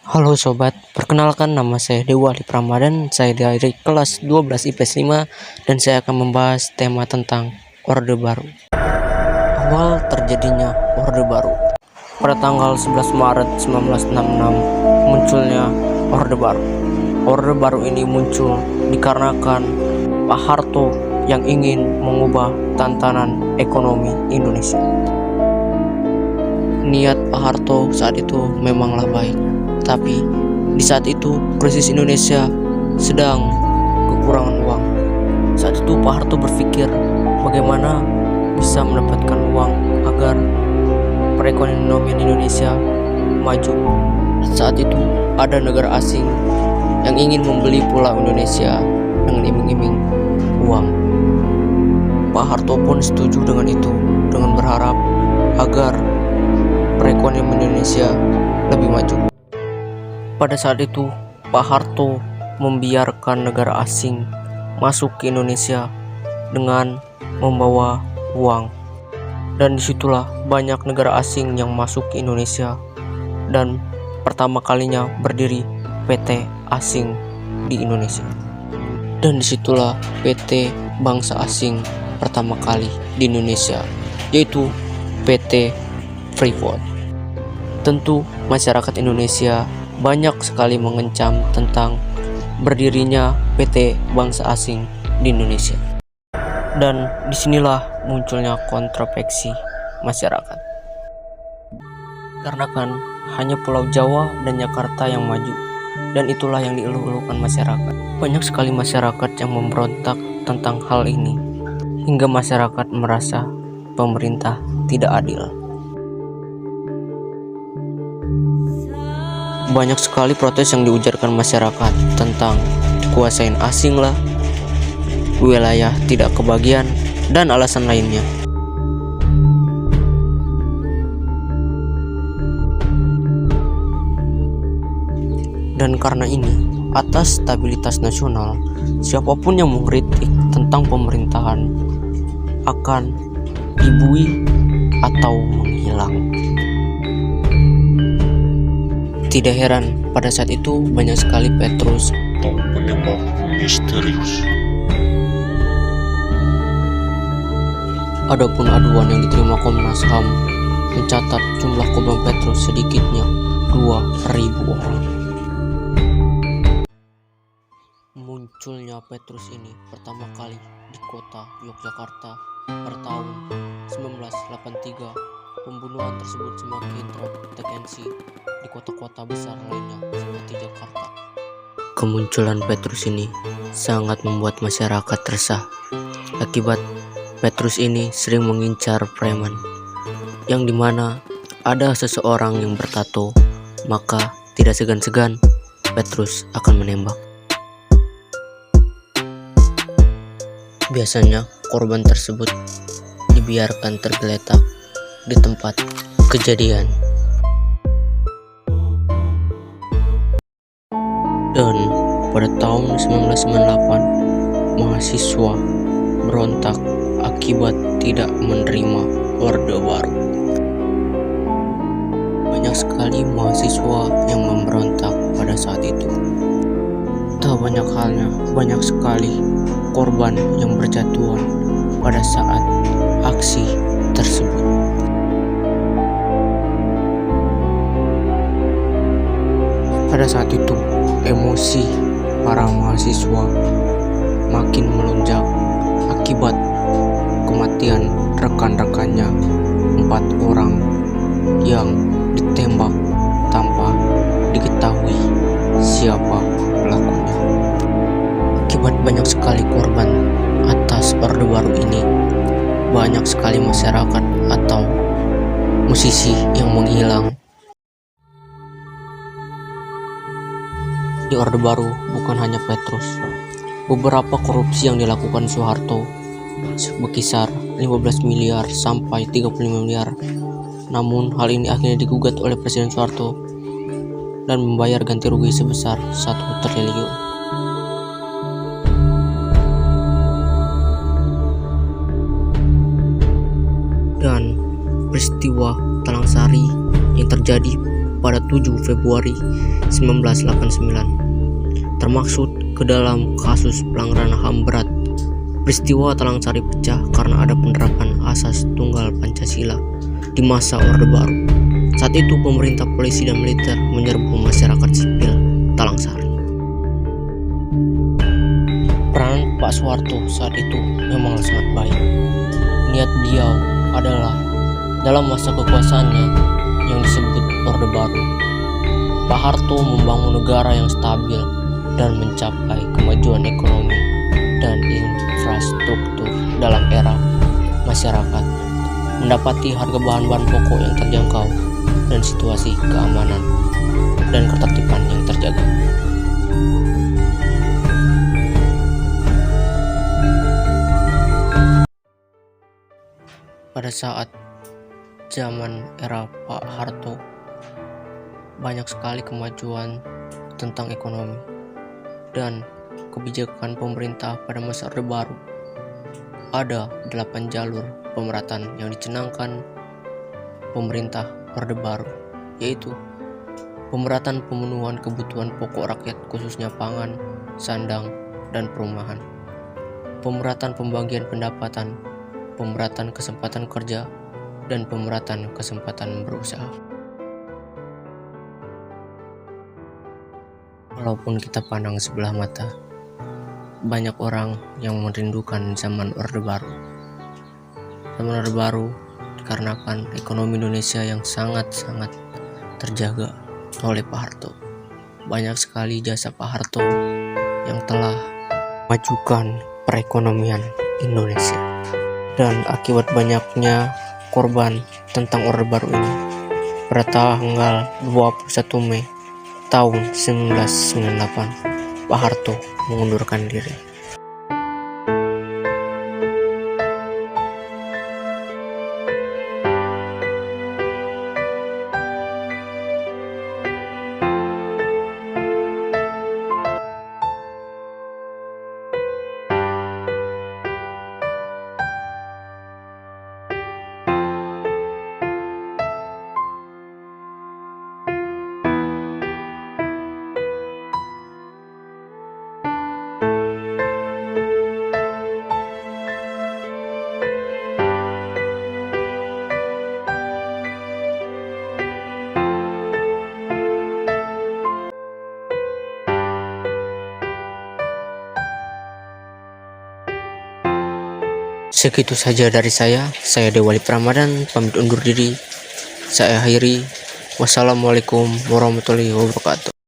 Halo sobat, perkenalkan nama saya Dewa Alif Ramadan, saya dari kelas 12 IPS 5 dan saya akan membahas tema tentang Orde Baru. Awal terjadinya Orde Baru. Pada tanggal 11 Maret 1966 munculnya Orde Baru. Orde Baru ini muncul dikarenakan Pak Harto yang ingin mengubah tatanan ekonomi Indonesia. Niat Pak Harto saat itu memanglah baik. Tapi di saat itu krisis Indonesia sedang kekurangan uang. Saat itu Pak Harto berpikir bagaimana bisa mendapatkan uang agar perekonomian Indonesia maju. Saat itu ada negara asing yang ingin membeli pulau Indonesia dengan iming-iming uang. Pak Harto pun setuju dengan itu, dengan berharap agar perekonomian Indonesia lebih maju. Pada saat itu, Pak Harto membiarkan negara asing masuk ke Indonesia dengan membawa uang. Dan disitulah banyak negara asing yang masuk ke Indonesia. Dan pertama kalinya berdiri PT asing di Indonesia. Dan disitulah PT bangsa asing pertama kali di Indonesia, yaitu PT Freeport. Tentu masyarakat Indonesia banyak sekali mengencam tentang berdirinya PT bangsa asing di Indonesia. Dan disinilah munculnya kontroversi masyarakat. Karena kan hanya Pulau Jawa dan Jakarta yang maju, dan itulah yang dieluh-elukan masyarakat. Banyak sekali masyarakat yang memberontak tentang hal ini, hingga masyarakat merasa pemerintah tidak adil. Banyak sekali protes yang diujarkan masyarakat tentang dikuasain asing lah, wilayah tidak kebagian, dan alasan lainnya. Dan karena ini, atas stabilitas nasional, siapapun yang mengkritik tentang pemerintahan akan dibui atau menghilang. Tidak heran pada saat itu banyak sekali Petrus atau penembak misterius. Adapun aduan yang diterima Komnas HAM mencatat jumlah korban Petrus sedikitnya 2.000 orang. Munculnya Petrus ini pertama kali di kota Yogyakarta pada tahun 1983. Pembunuhan tersebut semakin terdeteksi di kota-kota besar lainnya seperti Jakarta. Kemunculan Petrus ini sangat membuat masyarakat resah. Akibat Petrus ini sering mengincar preman, yang dimana ada seseorang yang bertato, maka tidak segan-segan Petrus akan menembak. Biasanya korban tersebut dibiarkan tergeletak di tempat kejadian. Dan pada tahun 1998 mahasiswa berontak akibat tidak menerima Orde Baru. Banyak sekali mahasiswa yang memberontak pada saat itu. Tak banyak halnya, banyak sekali korban yang berjatuhan pada saat aksi tersebut. Pada saat itu, emosi para mahasiswa makin melonjak akibat kematian rekan-rekannya, 4 orang yang ditembak tanpa diketahui siapa pelakunya. Akibat banyak sekali korban atas Orde Baru ini, banyak sekali masyarakat atau musisi yang menghilang. Di Orde Baru bukan hanya Petrus, beberapa korupsi yang dilakukan Soeharto berkisar 15 miliar sampai 35 miliar. Namun hal ini akhirnya digugat oleh Presiden Soeharto dan membayar ganti rugi sebesar 1 triliun. Dan peristiwa Talang Sari yang terjadi pada 7 Februari 1989, termaksud ke dalam kasus pelanggaran HAM berat. Peristiwa Talang Sari pecah karena ada penerapan asas tunggal Pancasila di masa Orde Baru. Saat itu pemerintah, polisi, dan militer menyerbu masyarakat sipil Talang Sari. Peran Pak Soeharto saat itu memang sangat baik. Niat beliau adalah dalam masa kekuasaannya yang disebut Orde Baru, Pak Harto membangun negara yang stabil dan mencapai kemajuan ekonomi dan infrastruktur dalam era masyarakat mendapati harga bahan-bahan pokok yang terjangkau dan situasi keamanan dan ketertiban yang terjaga. Pada saat zaman era Pak Harto, banyak sekali kemajuan tentang ekonomi dan kebijakan pemerintah pada masa Orde Baru. Ada 8 jalur pemerataan yang dicanangkan pemerintah Orde Baru, yaitu pemerataan pemenuhan kebutuhan pokok rakyat khususnya pangan, sandang, dan perumahan, pemerataan pembagian pendapatan, pemerataan kesempatan kerja, dan pemerataan kesempatan berusaha. Walaupun kita pandang sebelah mata, banyak orang yang merindukan zaman Orde Baru. Zaman Orde Baru dikarenakan ekonomi Indonesia yang sangat-sangat terjaga oleh Pak Harto. Banyak sekali jasa Pak Harto yang telah memajukan perekonomian Indonesia. Dan akibat banyaknya korban tentang Orde Baru ini, pada tanggal 21 Mei tahun 1998, Pak Harto mengundurkan diri. Segitu saja dari saya Dewali Ramadan, pamit undur diri. Saya akhiri. Wassalamualaikum warahmatullahi wabarakatuh.